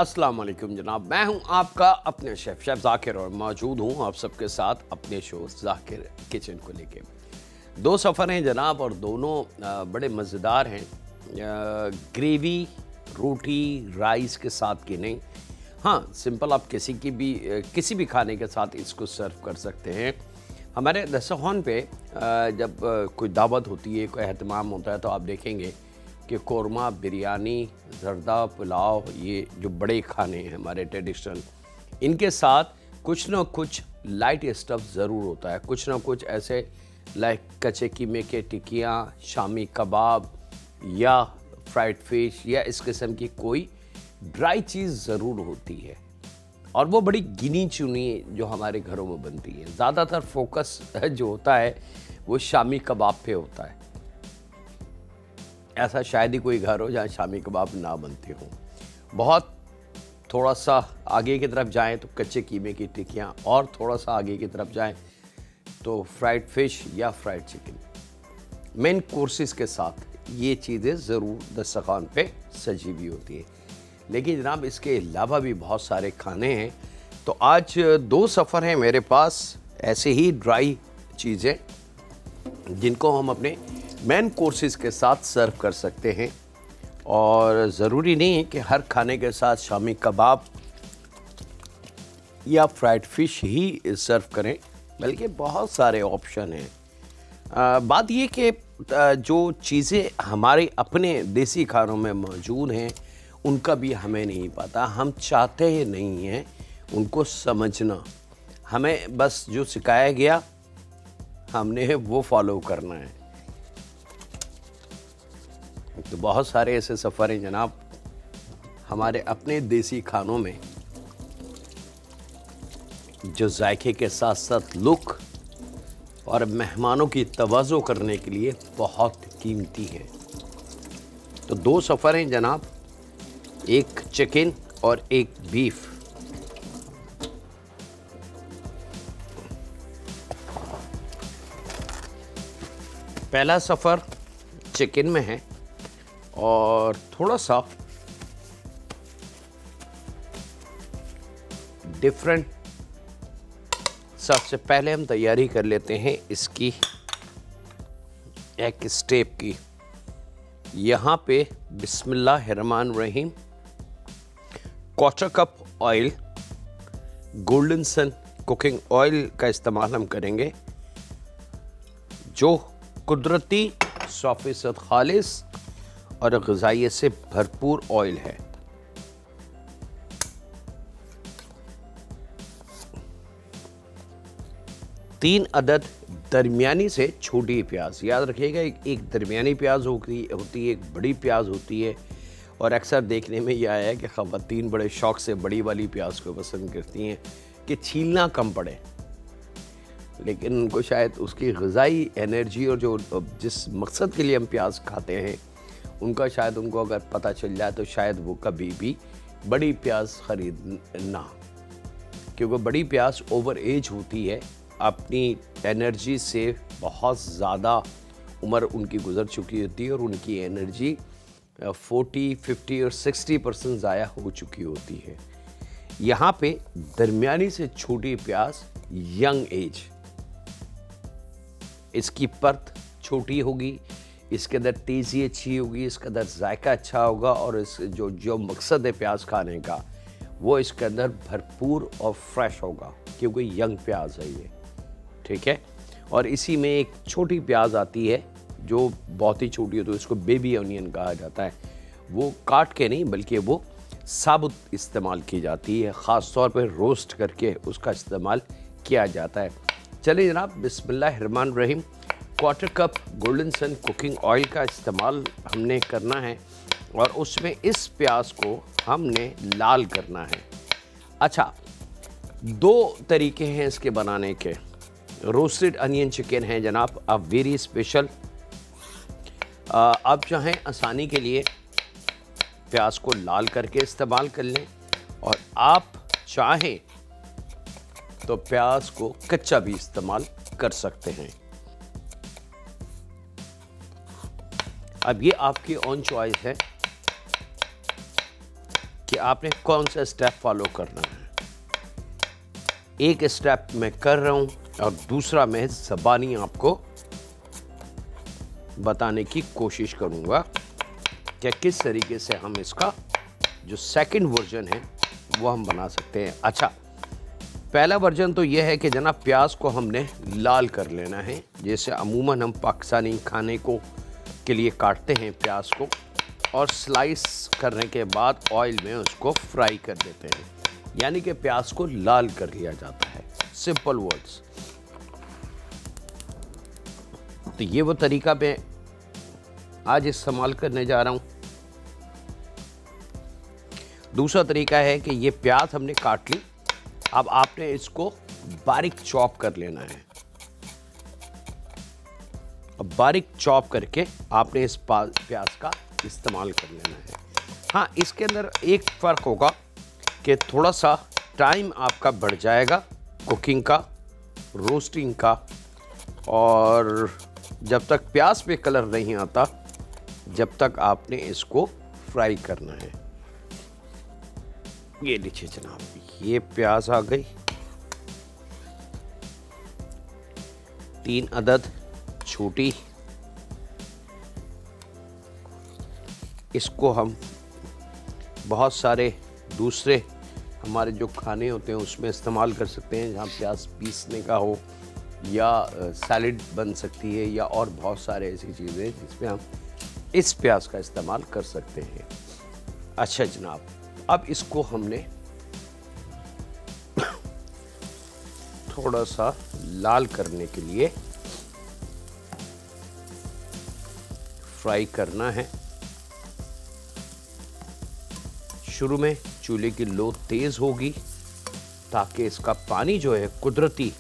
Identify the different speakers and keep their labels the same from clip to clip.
Speaker 1: अस्सलाम वालेकुम जनाब, मैं हूं आपका अपने शेफ जाकिर और मौजूद हूं आप सबके साथ अपने शो जाकिर किचन को लेके। दो सफ़र हैं जनाब और दोनों बड़े मज़ेदार हैं। ग्रेवी रोटी राइस के साथ की नहीं, हाँ सिंपल आप किसी भी खाने के साथ इसको सर्व कर सकते हैं। हमारे दस्तरखान पे जब कोई दावत होती है, कोई एहतमाम होता है तो आप देखेंगे कि कोरमा, बिरयानी, ज़र्दा, पुलाव, ये जो बड़े खाने हैं हमारे ट्रेडिशनल, इनके साथ कुछ ना कुछ लाइट स्टफ़ ज़रूर होता है। कुछ ना कुछ ऐसे लाइक कच्चे कीमे के टिक्कियाँ, शामी कबाब या फ्राइड फिश या इस किस्म की कोई ड्राई चीज़ ज़रूर होती है और वो बड़ी गिनी चुनी जो हमारे घरों में बनती है। ज़्यादातर फोकस जो होता है वो शामी कबाब पे होता है। ऐसा शायद ही कोई घर हो जहाँ शामी कबाब ना बनते हों। बहुत थोड़ा सा आगे की तरफ जाएं तो कच्चे कीमे की टिक्कियाँ, और थोड़ा सा आगे की तरफ जाएं तो फ्राइड फ़िश या फ्राइड चिकन। मेन कोर्सेज़ के साथ ये चीज़ें ज़रूर दस्तरखान पे सजी हुई होती है। लेकिन जनाब इसके अलावा भी बहुत सारे खाने हैं। तो आज दो सफ़र हैं मेरे पास ऐसे ही ड्राई चीज़ें जिनको हम अपने मेन कोर्सेज़ के साथ सर्व कर सकते हैं। और ज़रूरी नहीं है कि हर खाने के साथ शामी कबाब या फ्राइड फ़िश ही सर्व करें, बल्कि बहुत सारे ऑप्शन हैं। बात ये कि जो चीज़ें हमारे अपने देसी खानों में मौजूद हैं उनका भी हमें नहीं पता, हम चाहते ही नहीं हैं उनको समझना। हमें बस जो सिखाया गया हमने वो फॉलो करना है। तो बहुत सारे ऐसे सफ़र हैं जनाब हमारे अपने देसी खानों में जो जायके के साथ साथ लुक और मेहमानों की तवज्जो करने के लिए बहुत कीमती हैं। तो दो सफ़र हैं जनाब, एक चिकन और एक बीफ। पहला सफ़र चिकन में है और थोड़ा सा डिफरेंट। सबसे पहले हम तैयारी कर लेते हैं इसकी एक स्टेप की। यहाँ पे बिस्मिल्लाहिर्रहमानिर्रहीम, क्वार्टर कप ऑयल, गोल्डन सन कुकिंग ऑयल का इस्तेमाल हम करेंगे जो कुदरती 100% खालिस और ग़िज़ाइयत से भरपूर ऑयल है। तीन अदद दरमियानी से छोटी प्याज, याद रखिएगा एक दरमियानी प्याज होती है, एक बड़ी प्याज होती है। और अक्सर देखने में यह आया है कि ख़वातीन बड़े शौक़ से बड़ी वाली प्याज को पसंद करती हैं कि छीलना कम पड़े, लेकिन उनको शायद उसकी ग़िज़ाई एनर्जी और जो जिस मकसद के लिए हम प्याज खाते हैं उनका शायद उनको अगर पता चल जाए तो शायद वो कभी भी बड़ी प्याज ख़रीद ना, क्योंकि बड़ी प्याज ओवर एज होती है, अपनी एनर्जी से बहुत ज़्यादा उम्र उनकी गुज़र चुकी होती है और उनकी एनर्जी 40, 50 और 60% ज़ाया हो चुकी होती है। यहाँ पे दरमियानी से छोटी प्याज, यंग एज, इसकी परत छोटी होगी, इसके अंदर तेज़ी अच्छी होगी, इसके अंदर जायका अच्छा होगा और इस जो मकसद है प्याज खाने का वो इसके अंदर भरपूर और फ्रेश होगा, क्योंकि यंग प्याज है ये, ठीक है। और इसी में एक छोटी प्याज आती है जो बहुत ही छोटी होती है, इसको बेबी ऑनियन कहा जाता है। वो काट के नहीं बल्कि वो साबुत इस्तेमाल की जाती है, ख़ास तौर पर रोस्ट करके उसका इस्तेमाल किया जाता है। चलिए जनाब, बिस्मिल्लाहिर्रहमानिर्रहीम, क्वार्टर कप गोल्डन सन कुकिंग ऑयल का इस्तेमाल हमने करना है और उसमें इस प्याज को हमने लाल करना है। अच्छा, दो तरीके हैं इसके बनाने के। रोस्टेड अनियन चिकन है जनाब, आप वेरी स्पेशल। आप चाहें आसानी के लिए प्याज को लाल करके इस्तेमाल कर लें और आप चाहें तो प्याज को कच्चा भी इस्तेमाल कर सकते हैं। अब ये आपकी ऑन चॉइस है कि आपने कौन सा स्टेप फॉलो करना है। एक स्टेप मैं कर रहा हूँ और दूसरा मैं ज़बानी आपको बताने की कोशिश करूँगा कि किस तरीके से हम इसका जो सेकंड वर्जन है वो हम बना सकते हैं। अच्छा, पहला वर्जन तो यह है कि जनाब प्याज को हमने लाल कर लेना है, जैसे अमूमन हम पाकिस्तानी खाने को के लिए काटते हैं प्याज को, और स्लाइस करने के बाद ऑयल में उसको फ्राई कर देते हैं, यानी कि प्याज को लाल कर लिया जाता है। Simple words. तो ये वो तरीका मैं आज इस्तेमाल करने जा रहा हूँ। दूसरा तरीका है कि ये प्याज हमने काट ली, अब आपने इसको बारीक चॉप कर लेना है। अब बारीक चॉप करके आपने इस प्याज का इस्तेमाल कर लेना है। हाँ, इसके अंदर एक फ़र्क होगा कि थोड़ा सा टाइम आपका बढ़ जाएगा कुकिंग का, रोस्टिंग का, और जब तक प्याज पे कलर नहीं आता जब तक आपने इसको फ्राई करना है। ये लीजिए जनाब, ये प्याज आ गई, 3 अदद छोटी। इसको हम बहुत सारे दूसरे हमारे जो खाने होते हैं उसमें इस्तेमाल कर सकते हैं, जहाँ प्याज पीसने का हो, या सैलेड बन सकती है, या और बहुत सारे ऐसी चीज़ें जिसमें हम इस प्याज का इस्तेमाल कर सकते हैं। अच्छा जनाब, अब इसको हमने थोड़ा सा लाल करने के लिए फ्राई करना है। शुरू में चूल्हे की लो तेज होगी ताकि इसका पानी जो है कुदरती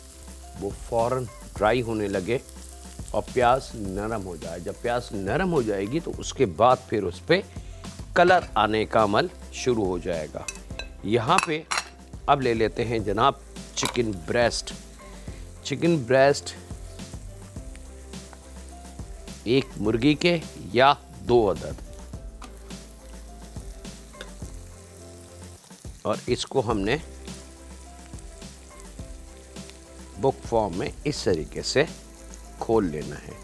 Speaker 1: वो फौरन ड्राई होने लगे और प्याज नरम हो जाए। जब प्याज नरम हो जाएगी तो उसके बाद फिर उस पर कलर आने का अमल शुरू हो जाएगा। यहाँ पे अब ले लेते हैं जनाब चिकन ब्रेस्ट। चिकन ब्रेस्ट एक मुर्गी के या 2 अदद, और इसको हमने बुक फॉर्म में इस तरीके से खोल लेना है।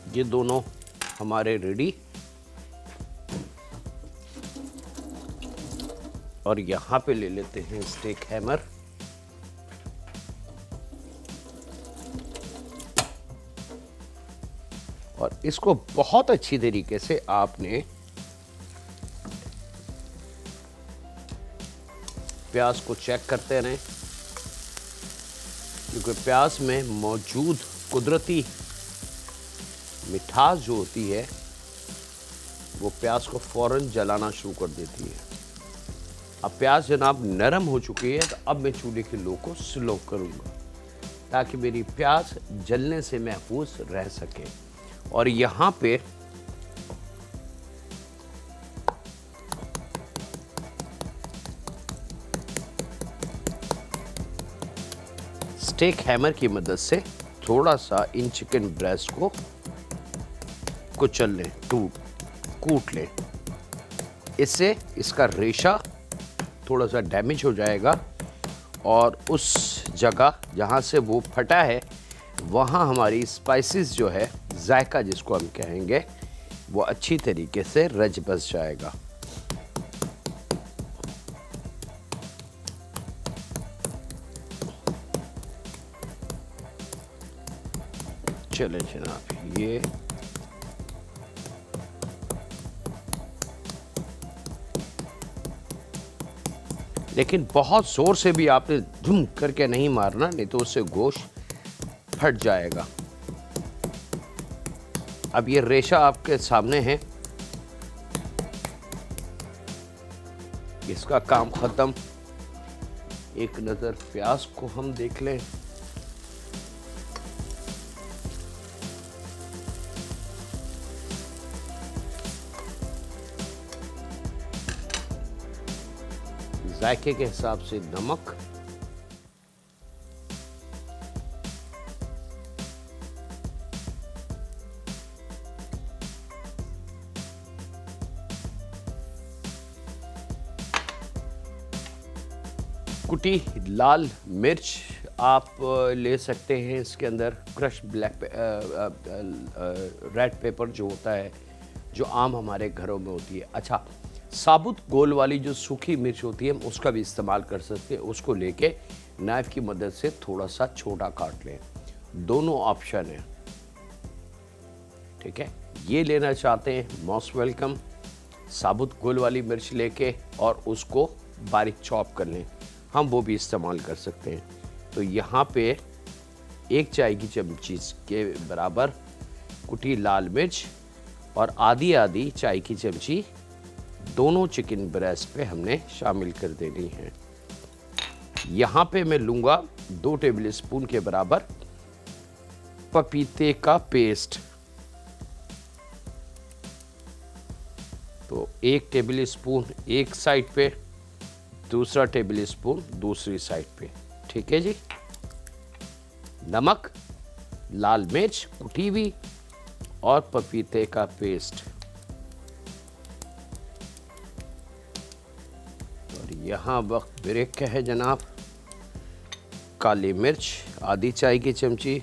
Speaker 1: ये दोनों हमारे रेडी, और यहाँ पे ले लेते हैं स्टेक हैमर। और इसको बहुत अच्छी तरीके से आपने प्याज को चेक करते रहें, क्योंकि प्याज में मौजूद कुदरती मिठास जो होती है वो प्याज को फौरन जलाना शुरू कर देती है। अब प्याज जनाब नरम हो चुकी है, तो अब मैं चूल्हे की लो को स्लो करूंगा ताकि मेरी प्याज जलने से महफूज रह सके। और यहाँ पे स्टेक हैमर की मदद से थोड़ा सा इन चिकन ब्रेस्ट को कुचल लें, कूट लें। इससे इसका रेशा थोड़ा सा डैमेज हो जाएगा और उस जगह जहाँ से वो फटा है वहाँ हमारी स्पाइसेस जो है, जायका जिसको हम कहेंगे, वो अच्छी तरीके से रच बस जाएगा। चले जनाब, ये लेकिन बहुत जोर से भी आपने धुम करके नहीं मारना, नहीं तो उससे गोश्त फट जाएगा। अब ये रेशा आपके सामने है, इसका काम खत्म। एक नज़र प्याज को हम देख लें। जायके के हिसाब से नमक, कुटी लाल मिर्च आप ले सकते हैं। इसके अंदर क्रश ब्लैक रेड पेपर जो होता है, जो आम हमारे घरों में होती है। अच्छा, साबुत गोल वाली जो सूखी मिर्च होती है हम उसका भी इस्तेमाल कर सकते हैं। उसको लेके नाइफ की मदद से थोड़ा सा छोटा काट लें। दोनों ऑप्शन है, ठीक है। ये लेना चाहते हैं मोस्ट वेलकम। साबुत गोल वाली मिर्च लेके और उसको बारीक चॉप कर लें, हम वो भी इस्तेमाल कर सकते हैं। तो यहाँ पे 1 चाय की चमची के बराबर कुटी लाल मिर्च और आधी आधी चाय की चमची दोनों चिकन ब्रेस्ट पे हमने शामिल कर देनी है। यहाँ पे मैं लूँगा 2 टेबल स्पून के बराबर पपीते का पेस्ट। तो 1 टेबल स्पून एक साइड पे, दूसरा टेबल स्पून दूसरी साइड पे, ठीक है जी। नमक, लाल मिर्च कुटी हुई और पपीते का पेस्ट। और यहाँ वक्त ब्रेक का है जनाब। काली मिर्च आधी चाय की चमची,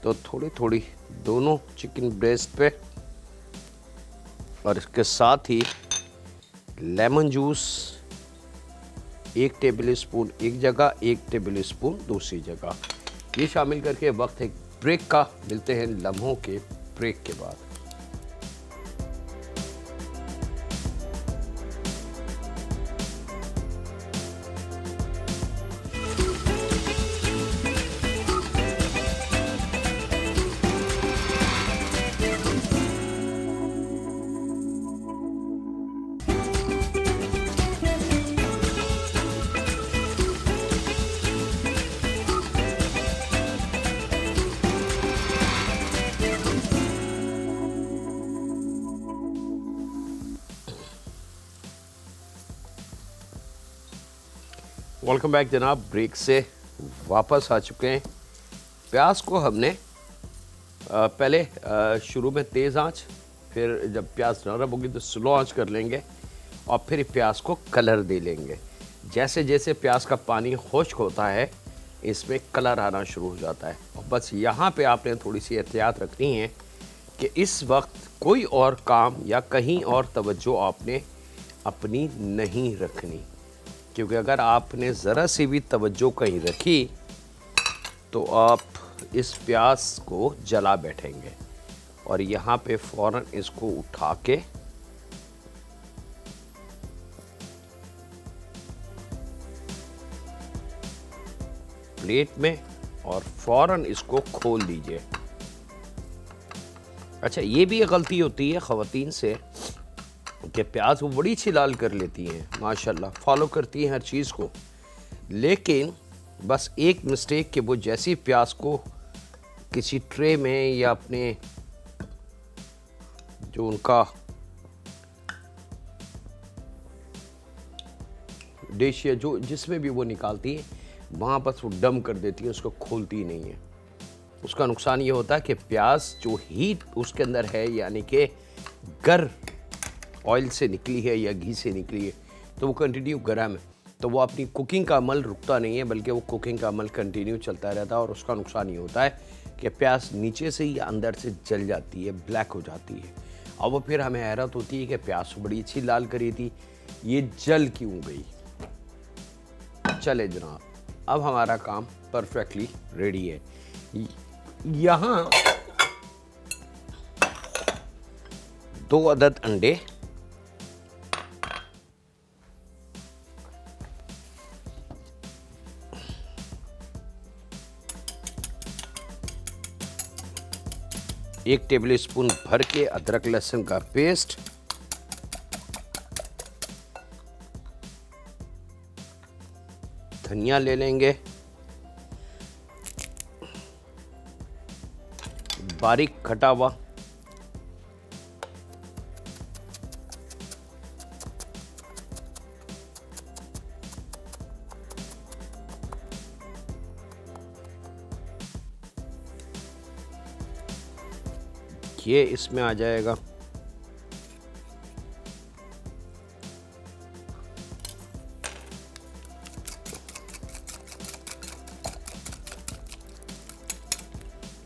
Speaker 1: तो थोड़ी थोड़ी दोनों चिकन ब्रेस्ट पे, और इसके साथ ही लेमन जूस 1 टेबल स्पून एक जगह, 1 टेबल स्पून दूसरी जगह। ये शामिल करके वक्त एक ब्रेक का। मिलते हैं लम्हों के ब्रेक के बाद। वेलकम बैक जनाब। ब्रेक से वापस आ चुके हैं। प्याज को हमने पहले शुरू में तेज़ आंच, फिर जब प्याज नरम होगी तो स्लो आंच कर लेंगे और फिर प्याज को कलर दे लेंगे। जैसे जैसे प्याज का पानी खुश्क होता है इसमें कलर आना शुरू हो जाता है। और बस यहाँ पे आपने थोड़ी सी एहतियात रखनी है कि इस वक्त कोई और काम या कहीं और तवज्जो आपने अपनी नहीं रखनी, क्योंकि अगर आपने ज़रा सी भी तवज्जो कहीं रखी तो आप इस प्याज को जला बैठेंगे। और यहाँ पे फ़ौरन इसको उठा के प्लेट में और फ़ौरन इसको खोल दीजिए। अच्छा, ये भी गलती होती है ख़वातीन से कि प्याज वो बड़ी अच्छी लाल कर लेती हैं, माशाल्लाह फॉलो करती हैं हर चीज़ को, लेकिन बस एक मिस्टेक कि वो जैसी प्याज को किसी ट्रे में या अपने जो उनका डिश या जो जिसमें भी वो निकालती हैं वहाँ बस वो डम कर देती है, उसको खोलती नहीं है। उसका नुकसान ये होता है कि प्याज जो हीट उसके अंदर है, यानी कि गर ऑयल से निकली है या घी से निकली है, तो वो कंटिन्यू गर्म है, तो वो अपनी कुकिंग का अमल रुकता नहीं है, बल्कि वो कुकिंग का अमल कंटिन्यू चलता रहता है। और उसका नुकसान ये होता है कि प्याज नीचे से या अंदर से जल जाती है, ब्लैक हो जाती है। और वो फिर हमें हैरत होती है कि प्याज बड़ी अच्छी लाल करी थी, ये जल क्यों गई। चले जनाब, अब हमारा काम परफेक्टली रेडी है। यहाँ 2 अदद अंडे, एक टेबल स्पून भर के अदरक लहसुन का पेस्ट, धनिया ले लेंगे, बारीक कटा हुआ ये इसमें आ जाएगा।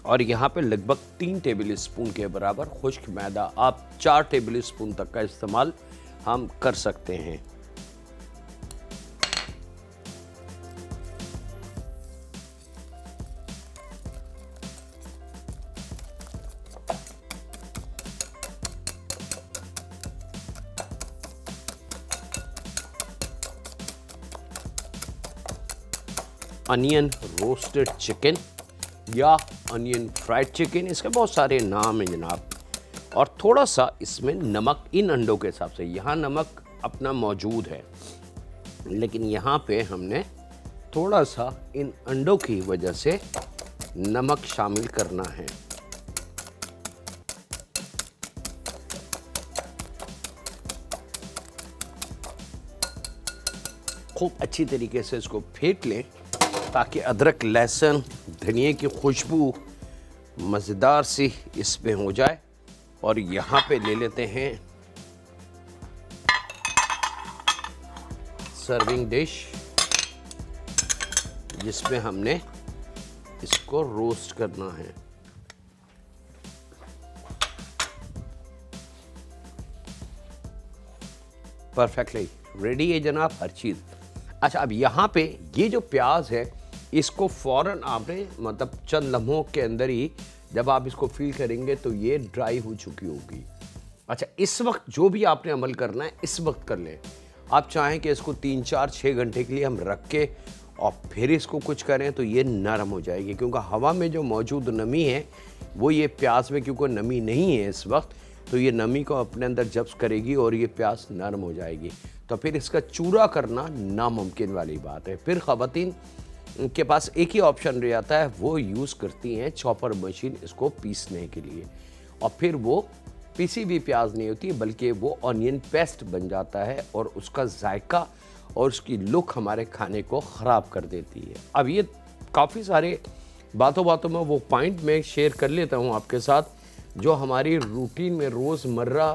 Speaker 1: और यहाँ पे लगभग 3 टेबल स्पून के बराबर खुश्क मैदा, आप 4 टेबल स्पून तक का इस्तेमाल हम कर सकते हैं। अनियन रोस्टेड चिकन या अनियन फ्राइड चिकन, इसके बहुत सारे नाम हैं जनाब। और थोड़ा सा इसमें नमक इन अंडों के हिसाब से, यहाँ नमक अपना मौजूद है, लेकिन यहाँ पे हमने थोड़ा सा इन अंडों की वजह से नमक शामिल करना है। खूब अच्छी तरीके से इसको फेंट लें ताकि अदरक, लहसुन, धनिए की खुशबू मज़ेदार सी इसमें हो जाए। और यहाँ पे ले लेते हैं सर्विंग डिश, जिसमें हमने इसको रोस्ट करना है। परफेक्टली रेडी है जनाब हर चीज़। अच्छा, अब यहाँ पे ये जो प्याज है, इसको फ़ौरन आपने मतलब चंद लम्हों के अंदर ही जब आप इसको फील करेंगे तो ये ड्राई हो चुकी होगी। अच्छा, इस वक्त जो भी आपने अमल करना है इस वक्त कर लें। आप चाहें कि इसको 3, 4, 6 घंटे के लिए हम रख के और फिर इसको कुछ करें तो ये नरम हो जाएगी, क्योंकि हवा में जो मौजूद नमी है वो ये प्याज में, क्योंकि नमी नहीं है इस वक्त, तो ये नमी को अपने अंदर जब्त करेगी और ये प्याज नरम हो जाएगी। तो फिर इसका चूरा करना नामुमकिन वाली बात है। फिर ख़वातीन के पास एक ही ऑप्शन रह जाता है, वो यूज़ करती हैं चॉपर मशीन इसको पीसने के लिए, और फिर वो पीसी भी प्याज नहीं होती बल्कि वो ऑनियन पेस्ट बन जाता है और उसका जायका और उसकी लुक हमारे खाने को ख़राब कर देती है। अब ये काफ़ी सारे बातों बातों में वो पॉइंट मैं शेयर कर लेता हूँ आपके साथ, जो हमारी रूटीन में रोज़मर्रा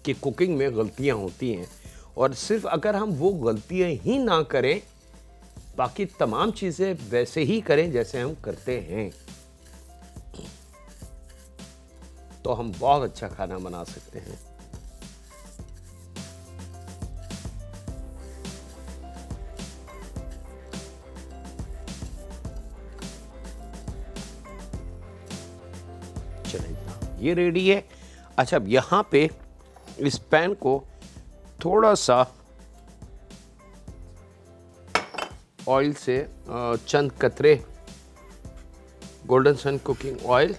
Speaker 1: की कुकिंग में गलतियाँ होती हैं, और सिर्फ अगर हम वो गलतियाँ ही ना करें, बाकी तमाम चीज़ें वैसे ही करें जैसे हम करते हैं, तो हम बहुत अच्छा खाना बना सकते हैं। चलिए, ये रेडी है। अच्छा, अब यहाँ पे इस पैन को थोड़ा सा ऑयल से चंद कतरे गोल्डन सन कुकिंग ऑयल,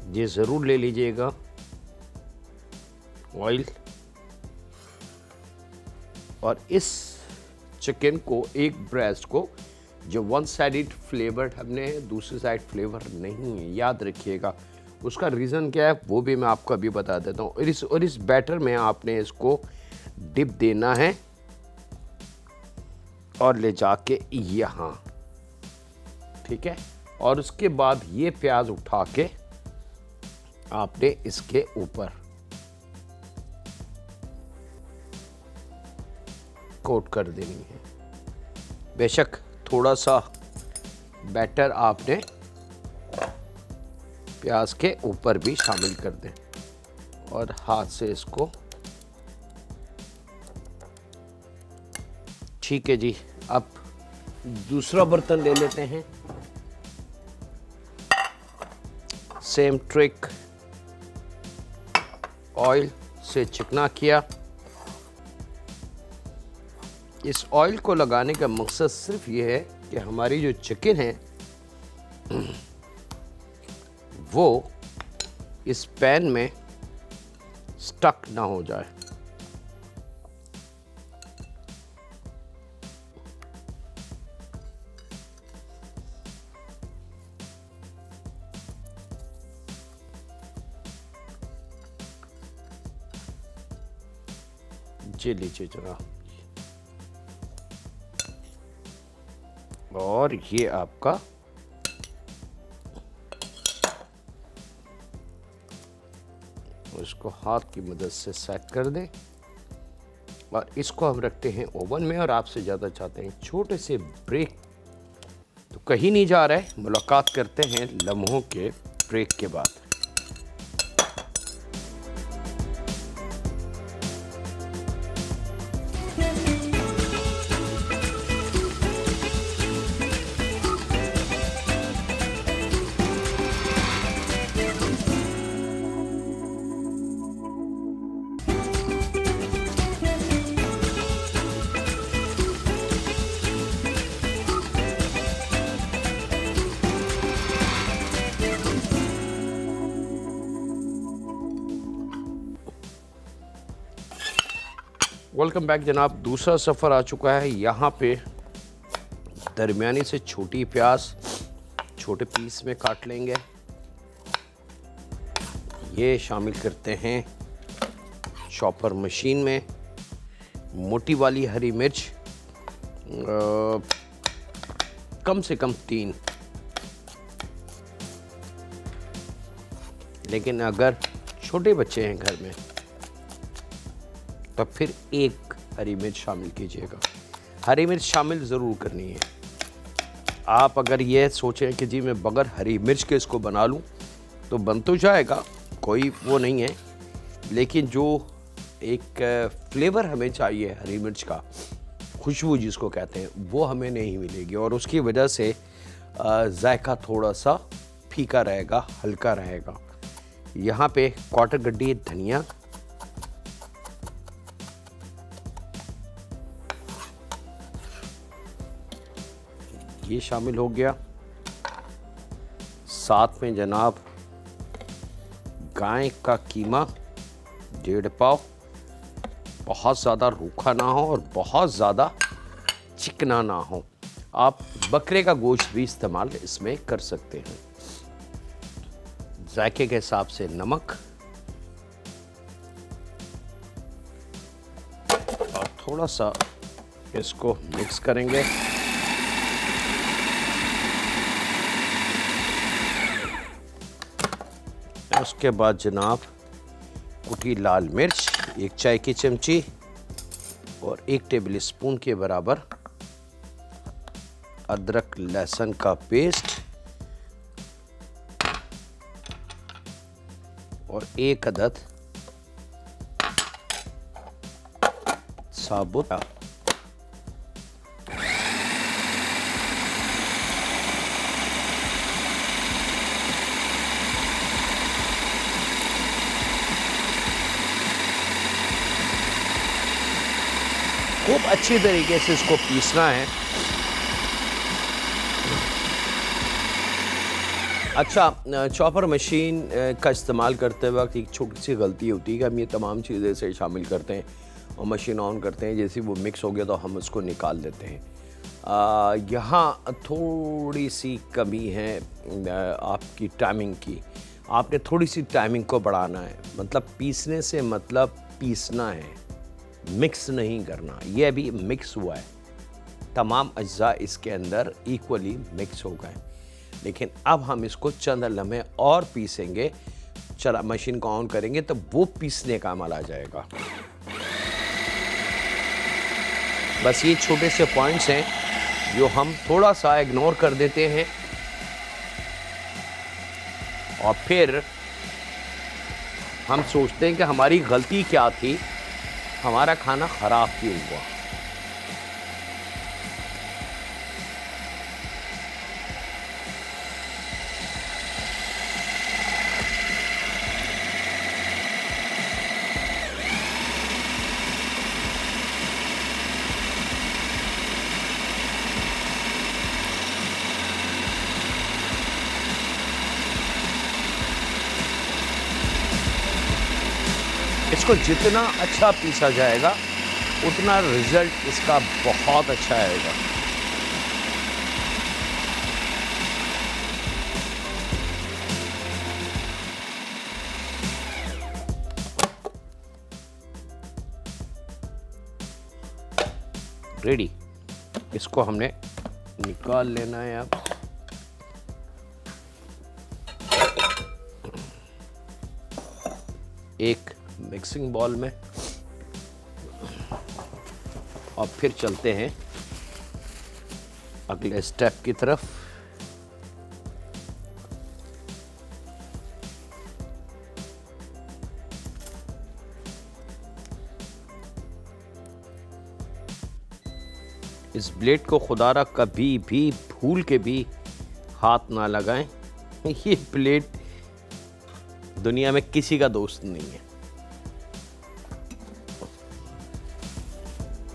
Speaker 1: ये ज़रूर ले लीजिएगा ऑयल, और इस चिकन को, एक ब्रेस्ट को, जो वन साइडेड फ्लेवर्ड हमने, दूसरी साइड फ्लेवर नहीं है, याद रखिएगा। उसका रीज़न क्या है वो भी मैं आपको अभी बता देता हूँ। और इस बैटर में आपने इसको डिप देना है और ले जाके यहाँ, ठीक है। और उसके बाद ये प्याज उठा के आपने इसके ऊपर कोट कर देनी है। बेशक थोड़ा सा बैटर आपने प्याज के ऊपर भी शामिल कर दें और हाथ से इसको, ठीक है जी। अब दूसरा बर्तन ले लेते हैं, सेम ट्रिक, ऑयल से चिकना किया। इस ऑयल को लगाने का मकसद सिर्फ ये है कि हमारी जो चिकन है वो इस पैन में स्टक ना हो जाए। जी लीजिए जरा, और ये आपका इसको हाथ की मदद से सेट कर दें और इसको हम रखते हैं ओवन में। और आपसे ज़्यादा चाहते हैं छोटे से ब्रेक, तो कहीं नहीं जा रहा है, मुलाकात करते हैं लम्हों के ब्रेक के बाद। वेलकम बैक जनाब। दूसरा सफ़र आ चुका है। यहाँ पे दरमियानी से छोटी प्याज छोटे पीस में काट लेंगे। ये शामिल करते हैं चॉपर मशीन में। मोटी वाली हरी मिर्च कम से कम 3, लेकिन अगर छोटे बच्चे हैं घर में तब फिर 1 हरी मिर्च शामिल कीजिएगा। हरी मिर्च शामिल ज़रूर करनी है। आप अगर ये सोचें कि जी मैं बगैर हरी मिर्च के इसको बना लूँ तो बन तो जाएगा, कोई वो नहीं है, लेकिन जो एक फ्लेवर हमें चाहिए हरी मिर्च का, खुशबू जिसको कहते हैं, वो हमें नहीं मिलेगी और उसकी वजह से जायका थोड़ा सा फीका रहेगा, हल्का रहेगा। यहाँ पे क्वार्टर गड्डी धनिया, ये शामिल हो गया। साथ में जनाब गाय का कीमा 1.5 पाव, बहुत ज़्यादा रूखा ना हो और बहुत ज़्यादा चिकना ना हो। आप बकरे का गोश्त भी इस्तेमाल इसमें कर सकते हैं। जायके के हिसाब से नमक और थोड़ा सा इसको मिक्स करेंगे। उसके बाद जनाब कुटी लाल मिर्च 1 चाय की चमची और 1 टेबल स्पून के बराबर अदरक लहसुन का पेस्ट और 1 अदद साबुत खूब अच्छी तरीके से इसको पीसना है। अच्छा, चॉपर मशीन का इस्तेमाल करते वक्त एक छोटी सी गलती होती है कि हम ये तमाम चीज़ें से शामिल करते हैं और मशीन ऑन करते हैं, जैसे वो मिक्स हो गया तो हम उसको निकाल देते हैं। यहाँ थोड़ी सी कमी है आपकी टाइमिंग की। आपने थोड़ी सी टाइमिंग को बढ़ाना है, मतलब पीसने से मतलब पीसना है, मिक्स नहीं करना। ये अभी मिक्स हुआ है, तमाम अज्जा इसके अंदर इक्वली मिक्स हो गए, लेकिन अब हम इसको चंद लम्हे और पीसेंगे। चला मशीन को ऑन करेंगे तो वो पीसने का अमल आ जाएगा। बस ये छोटे से पॉइंट्स हैं जो हम थोड़ा सा इग्नोर कर देते हैं और फिर हम सोचते हैं कि हमारी गलती क्या थी, हमारा खाना खराब क्यों हुआ। इसको जितना अच्छा पीसा जाएगा उतना रिजल्ट इसका बहुत अच्छा आएगा। रेडी। इसको हमने निकाल लेना है अब। एक मिक्सिंग बाउल में, और फिर चलते हैं अगले स्टेप की तरफ। इस ब्लेड को खुदारा कभी भी भूल के भी हाथ ना लगाएं। ये ब्लेड दुनिया में किसी का दोस्त नहीं है।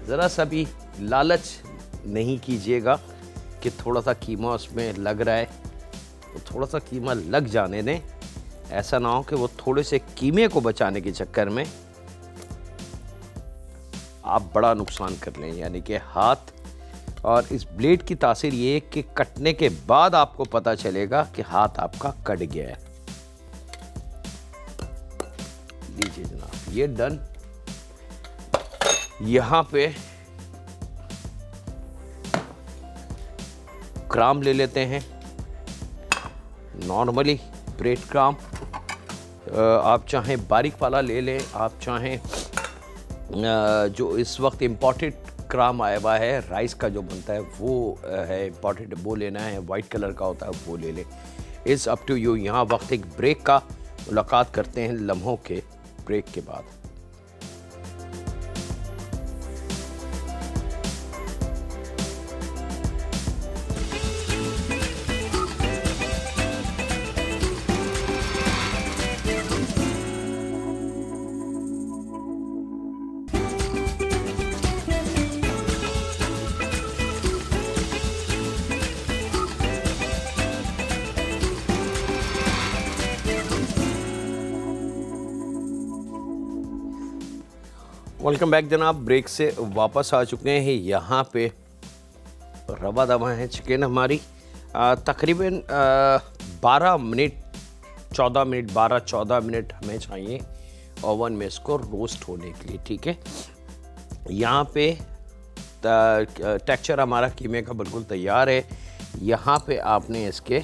Speaker 1: ज़रा सा भी लालच नहीं कीजिएगा कि थोड़ा सा कीमा उसमें लग रहा है, तो थोड़ा सा कीमा लग जाने दें। ऐसा ना हो कि वो थोड़े से कीमे को बचाने के चक्कर में आप बड़ा नुकसान कर लें। यानी कि हाथ और इस ब्लेड की तासीर ये है कि कटने के बाद आपको पता चलेगा कि हाथ आपका कट गया है। लीजिए जनाब, ये डन। यहां पे क्राम ले लेते हैं, नॉर्मली ब्रेड क्राम। आप चाहें बारीक वाला ले लें, आप चाहें जो इस वक्त इम्पोर्टेड क्राम आया हुआ है, राइस का जो बनता है वो है इम्पोर्टेड, वो लेना है, वाइट कलर का होता है वो ले लें। It's up to you. यहाँ वक्त एक ब्रेक का, मुलाकात करते हैं लम्हों के ब्रेक के बाद। वेलकम बैक जनाब, ब्रेक से वापस आ चुके हैं। यहाँ पे रवा दवा है चिकन हमारी, तकरीबन 12 मिनट 14 मिनट हमें चाहिए ओवन में इसको रोस्ट होने के लिए। ठीक है, यहाँ पे टेक्सचर हमारा कीमे का बिल्कुल तैयार है। यहाँ पे आपने इसके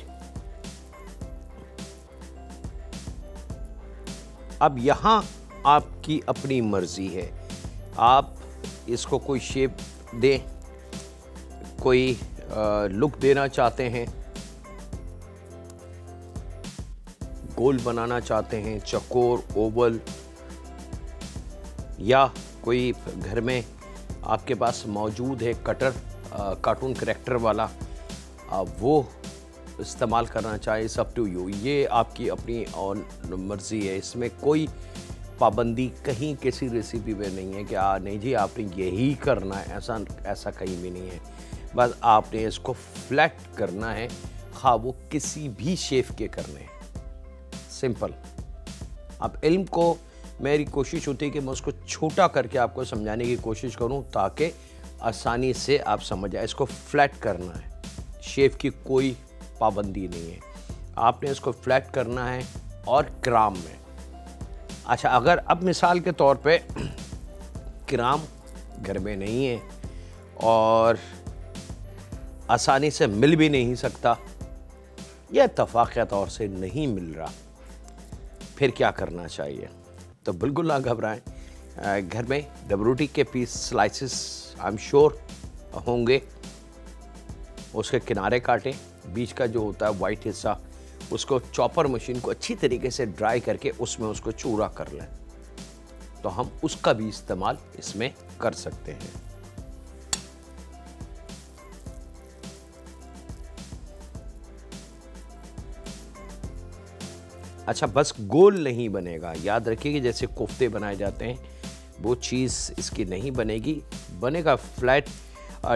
Speaker 1: अब यहाँ आपकी अपनी मर्जी है, आप इसको कोई शेप दें, कोई लुक देना चाहते हैं, गोल बनाना चाहते हैं, चौकोर, ओवल, या कोई घर में आपके पास मौजूद है कटर, कार्टून करैक्टर वाला, वो इस्तेमाल करना चाहे। सब टू यू, ये आपकी अपनी और मर्ज़ी है। इसमें कोई पाबंदी कहीं किसी रेसिपी में नहीं है कि नहीं जी आपने यही करना है, ऐसा कहीं भी नहीं है। बस आपने इसको फ्लैट करना है, खा वो किसी भी शेफ के करने हैं, सिंपल। अब इल्म को मेरी कोशिश होती है कि मैं उसको छोटा करके आपको समझाने की कोशिश करूं ताकि आसानी से आप समझ जाए। इसको फ्लैट करना है, शेफ की कोई पाबंदी नहीं है, आपने इसको फ्लैट करना है और क्राम में। अच्छा, अगर अब मिसाल के तौर पे क्राम घर में नहीं है और आसानी से मिल भी नहीं सकता या इत्तफाक़िया तौर से नहीं मिल रहा, फिर क्या करना चाहिए? तो बिल्कुल ना घबराएं। घर में डबरूटी के piece slices I am sure होंगे, उसके किनारे काटें, बीच का जो होता है वाइट हिस्सा उसको चॉपर मशीन को अच्छी तरीके से ड्राई करके उसमें उसको चूरा कर लें, तो हम उसका भी इस्तेमाल इसमें कर सकते हैं। अच्छा, बस गोल नहीं बनेगा, याद रखिए कि जैसे कोफ्ते बनाए जाते हैं वो चीज़ इसकी नहीं बनेगी, बनेगा फ्लैट।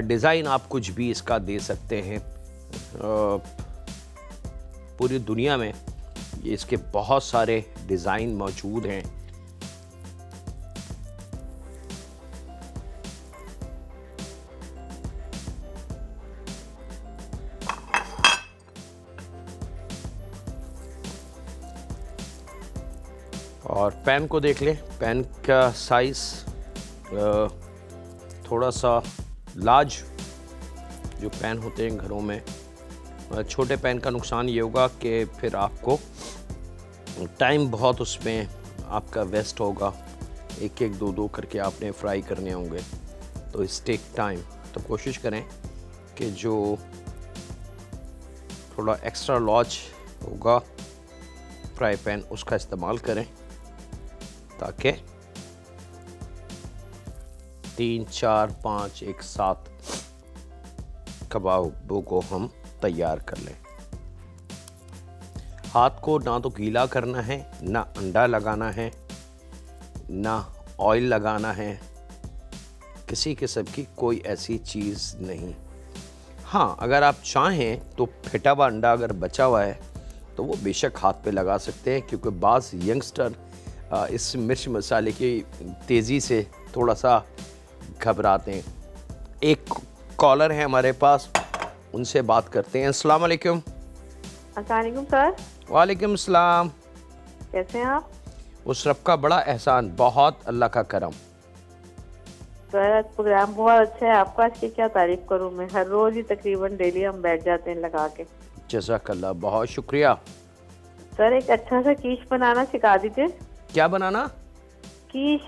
Speaker 1: डिज़ाइन आप कुछ भी इसका दे सकते हैं। पूरी दुनिया में ये इसके बहुत सारे डिज़ाइन मौजूद हैं। और पैन को देख लें, पैन का साइज़ थोड़ा सा लार्ज जो पैन होते हैं घरों में, छोटे पैन का नुकसान ये होगा कि फिर आपको टाइम बहुत उसमें आपका वेस्ट होगा, एक एक दो दो करके आपने फ्राई करने होंगे, तो इस टेक टाइम। तो कोशिश करें कि जो थोड़ा एक्स्ट्रा लार्ज होगा फ्राई पैन उसका इस्तेमाल करें, ताकि 3, 4, 5 एक साथ कबाबों को हम तैयार कर लें। हाथ को ना तो गीला करना है, ना अंडा लगाना है, ना ऑयल लगाना है, किसी किस्म की कोई ऐसी चीज़ नहीं। हाँ, अगर आप चाहें तो फेटा हुआ अंडा अगर बचा हुआ है तो वो बेशक हाथ पे लगा सकते हैं, क्योंकि बाज़ यंगस्टर इस मिर्च मसाले की तेज़ी से थोड़ा सा घबराते हैं। एक कॉलर है हमारे पास, उनसे बात करते हैं। अस्सलाम वालेकुम।
Speaker 2: अस्सलाम वालेकुम सर।
Speaker 1: वालेकुम सलाम।
Speaker 2: कैसे हैं आप?
Speaker 1: उस रब का बड़ा एहसान, बहुत अल्लाह का करम।
Speaker 2: सर प्रोग्राम बहुत अच्छा है आपका, इसकी क्या तारीफ करूं मैं, हर रोज ही तकरीबन डेली हम बैठ जाते हैं लगा के।
Speaker 1: जज़ाकल्लाह, बहुत शुक्रिया।
Speaker 2: सर एक अच्छा सा कीश बनाना सिखा दीजिए।
Speaker 1: क्या बनाना?
Speaker 2: कीश।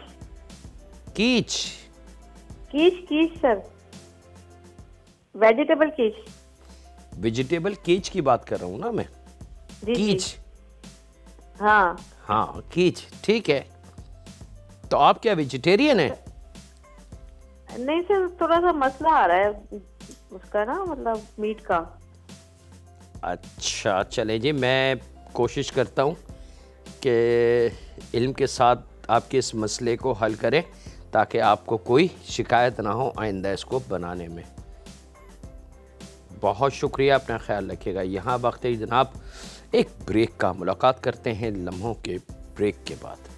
Speaker 1: कीच?
Speaker 2: कीश कीश सर, वेजिटेबल कीश।
Speaker 1: वेजिटेबल कीच की बात कर रहा हूँ ना मैं।
Speaker 2: जी
Speaker 1: कीच?
Speaker 2: जी। हाँ
Speaker 1: हाँ कीच, ठीक है। तो आप क्या वेजिटेरियन है?
Speaker 2: नहीं सर, थोड़ा सा मसला आ रहा है उसका ना, मतलब मीट का।
Speaker 1: अच्छा चले जी, मैं कोशिश करता हूँ कि इल्म के साथ आपके इस मसले को हल करें, ताकि आपको कोई शिकायत ना हो आइंदा इसको बनाने में। बहुत शुक्रिया, अपना ख्याल रखिएगा। यहाँ वक्त है जनाब एक ब्रेक का, मुलाकात करते हैं लम्हों के ब्रेक के बाद।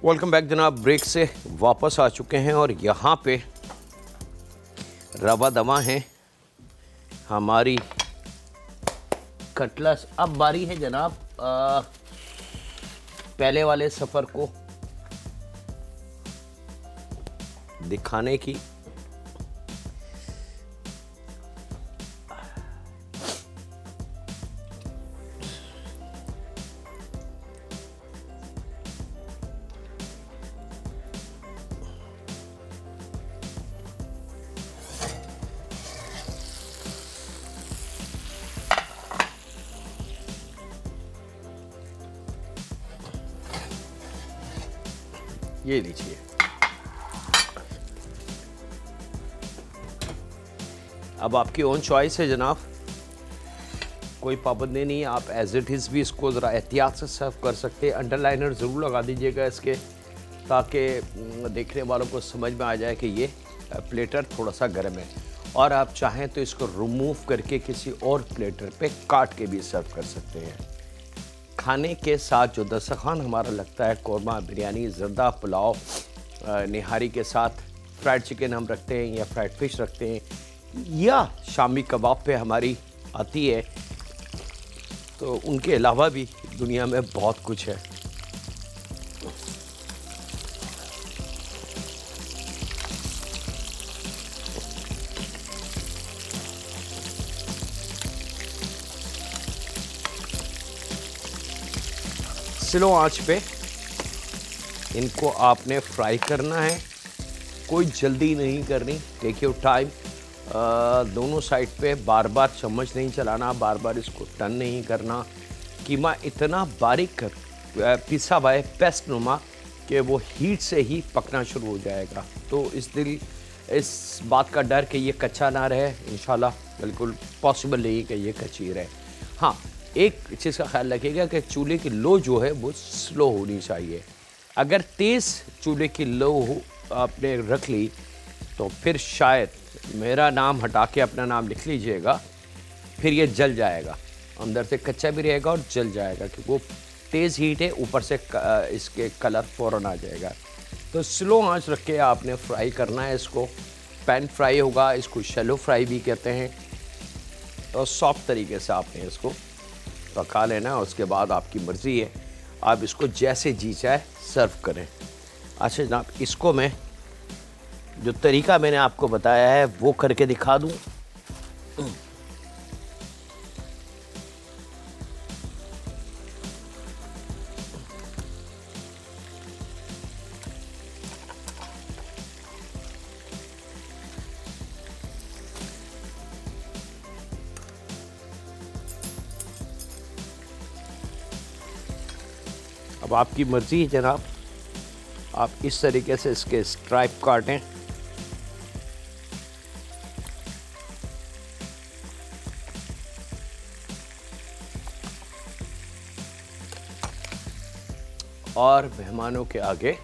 Speaker 1: वेलकम बैक जनाब, ब्रेक से वापस आ चुके हैं और यहाँ पे रवा दवा हैं हमारी कटलस। अब बारी है जनाब पहले वाले सफ़र को दिखाने की। ये लीजिए। अब आपकी ओन चॉइस है जनाब, कोई पाबंदी नहीं, आप एज इट इज़ भी इसको ज़रा एहतियात से सर्व कर सकते हैं। अंडरलाइनर ज़रूर लगा दीजिएगा इसके, ताकि देखने वालों को समझ में आ जाए कि ये प्लेटर थोड़ा सा गर्म है। और आप चाहें तो इसको रिमूव करके किसी और प्लेटर पे काट के भी सर्व कर सकते हैं। खाने के साथ जो दस्तरखान हमारा लगता है, कौरमा, बिरयानी, ज़र्दा, पुलाव, निहारी के साथ फ्राइड चिकन हम रखते हैं या फ्राइड फ़िश रखते हैं, या शामी कबाब पे हमारी आती है, तो उनके अलावा भी दुनिया में बहुत कुछ है। स्लो आंच पे इनको आपने फ्राई करना है, कोई जल्दी नहीं करनी। Take your time. दोनों साइड पे बार बार चम्मच नहीं चलाना, बार बार इसको टर्न नहीं करना। कीमा इतना बारीक कर पिसा हुआ है, पेस्ट नुमा, कि वो हीट से ही पकना शुरू हो जाएगा। तो इस बात का डर कि ये कच्चा ना रहे, इंशाल्लाह बिल्कुल पॉसिबल नहीं कि ये कच्ची रहे। हाँ, एक चीज़ का ख्याल रखिएगा कि चूल्हे की लो जो है वो स्लो होनी चाहिए। अगर तेज़ चूल्हे की लो आपने रख ली तो फिर शायद मेरा नाम हटा के अपना नाम लिख लीजिएगा, फिर ये जल जाएगा, अंदर से कच्चा भी रहेगा और जल जाएगा क्योंकि वो तेज़ हीट है, ऊपर से इसके कलर फ़ौरन आ जाएगा। तो स्लो आंच रख के आपने फ्राई करना है इसको। पैन फ्राई होगा, इसको शैलो फ्राई भी कहते हैं। और सॉफ्ट तरीके से आपने इसको पका लेना है। उसके बाद आपकी मर्ज़ी है, आप इसको जैसे जी चाहे सर्व करें। अच्छा जनाब, इसको मैं जो तरीका मैंने आपको बताया है वो करके दिखा दूं। अब आपकी मर्ज़ी है जनाब, आप इस तरीके से इसके स्ट्राइप काटें। और मेहमानों के आगे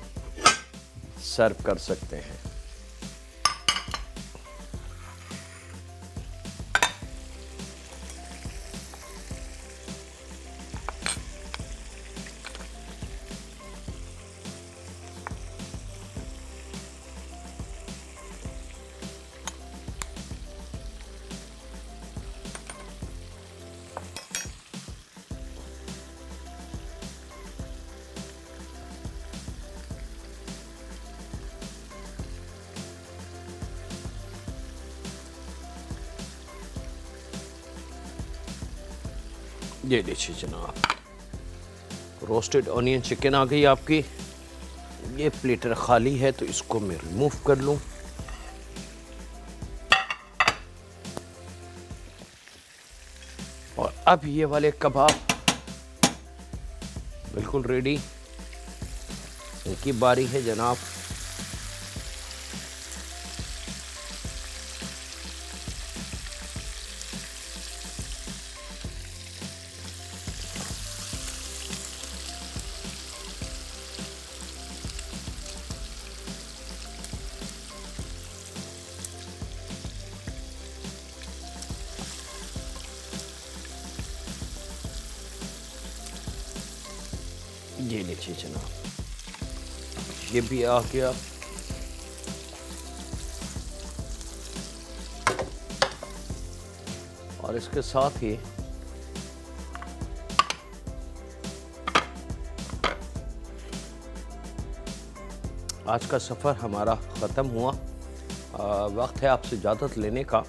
Speaker 1: सर्व कर सकते हैं। ये देखिए जनाब, रोस्टेड ऑनियन चिकन आ गई आपकी। ये प्लेटर खाली है तो इसको मैं रिमूव कर लूं। और अब ये वाले कबाब बिल्कुल रेडी। इनकी बारी है जनाब। ये लीजिए जनाब, ये भी आ गया। और इसके साथ ही आज का सफ़र हमारा ख़त्म हुआ। वक्त है आपसे इजाज़त लेने का।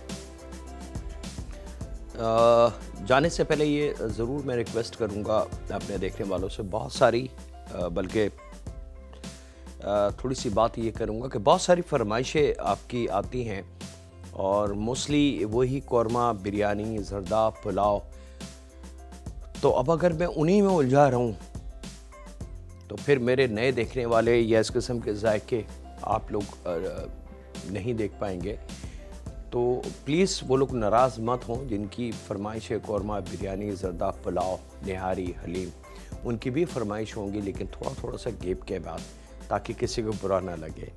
Speaker 1: जाने से पहले ये ज़रूर मैं रिक्वेस्ट करूँगा अपने देखने वालों से, बहुत सारी बल्कि थोड़ी सी बात ये करूँगा कि बहुत सारी फरमाइशें आपकी आती हैं और मोस्टली वही कौरमा, बिरयानी, ज़रदा, पुलाव। तो अब अगर मैं उन्हीं में उलझा रहा हूँ तो फिर मेरे नए देखने वाले या इस किस्म के जायके आप लोग नहीं देख पाएंगे। तो प्लीज़ वो लोग नाराज़ मत हों जिनकी फरमाइश है कौरमा, बिरयानी, ज़रदा, पुलाव, निहारी, हलीम, उनकी भी फरमाइश होंगी, लेकिन थोड़ा सा गैप के बाद, ताकि किसी को बुरा ना लगे।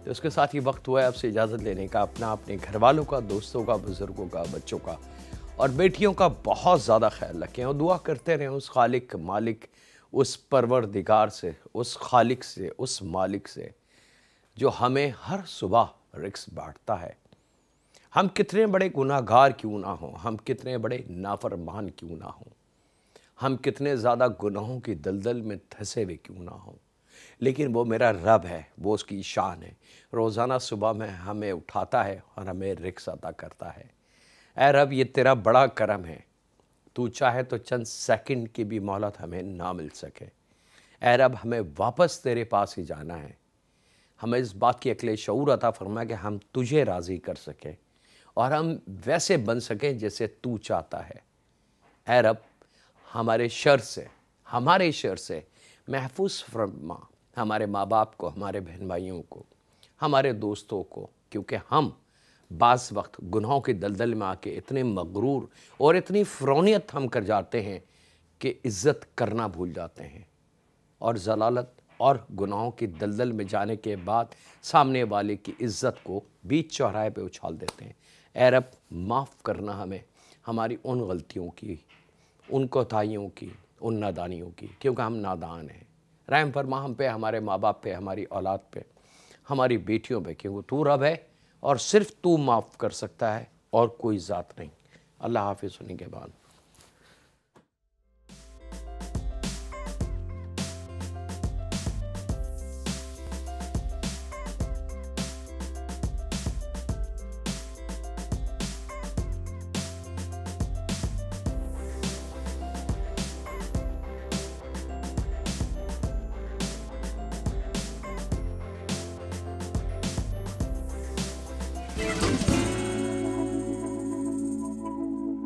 Speaker 1: तो उसके साथ ही वक्त हुआ है आपसे इजाज़त लेने का। अपने घर वालों का, दोस्तों का, बुज़ुर्गों का, बच्चों का और बेटियों का बहुत ज़्यादा ख्याल रखें और दुआ करते रहें उस खालिक, मालिक, उस परवरदिगार से, उस खालिक से, उस मालिक से जो हमें हर सुबह रिज़्क़ बांटता है। हम कितने बड़े गुनाहगार क्यों ना हों, हम कितने बड़े नाफरमान क्यों ना हों, हम कितने ज़्यादा गुनाहों की दलदल में धंसे हुए क्यों ना हों, लेकिन वो मेरा रब है, वो उसकी शान है। रोज़ाना सुबह में हमें उठाता है और हमें रिज़्क़ अता करता है। ऐ रब, ये तेरा बड़ा करम है, तू चाहे तो चंद सेकंड की भी मोहलत हमें ना मिल सके। ऐ रब, हमें वापस तेरे पास ही जाना है। हमें इस बात की अक्ल शऊर अता फरमा कि हम तुझे राज़ी कर सकें और हम वैसे बन सकें जैसे तू चाहता है। ऐ रब, हमारे शर से महफूज फरमा हमारे माँ बाप को, हमारे बहन भाइयों को, हमारे दोस्तों को, क्योंकि हम बाज़ वक्त गुनाहों के दलदल में आके इतने मगरूर और इतनी फ़रौनियत हम कर जाते हैं कि इज़्ज़त करना भूल जाते हैं और ज़लालत और गुनाहों की दलदल में जाने के बाद सामने वाले की इज्जत को बीच चौराहे पे उछाल देते हैं। ऐ रब, माफ़ करना हमें हमारी उन गलतियों की, उन कोताहियों की, उन नादानियों की, क्योंकि हम नादान हैं। रहम फरमा हम पे, हमारे माँ बाप पे, हमारी औलाद पे, हमारी बेटियों पे, क्योंकि तू रब है और सिर्फ तू माफ़ कर सकता है और कोई ज़ात नहीं। अल्लाह हाफिज़। सुनने के बाद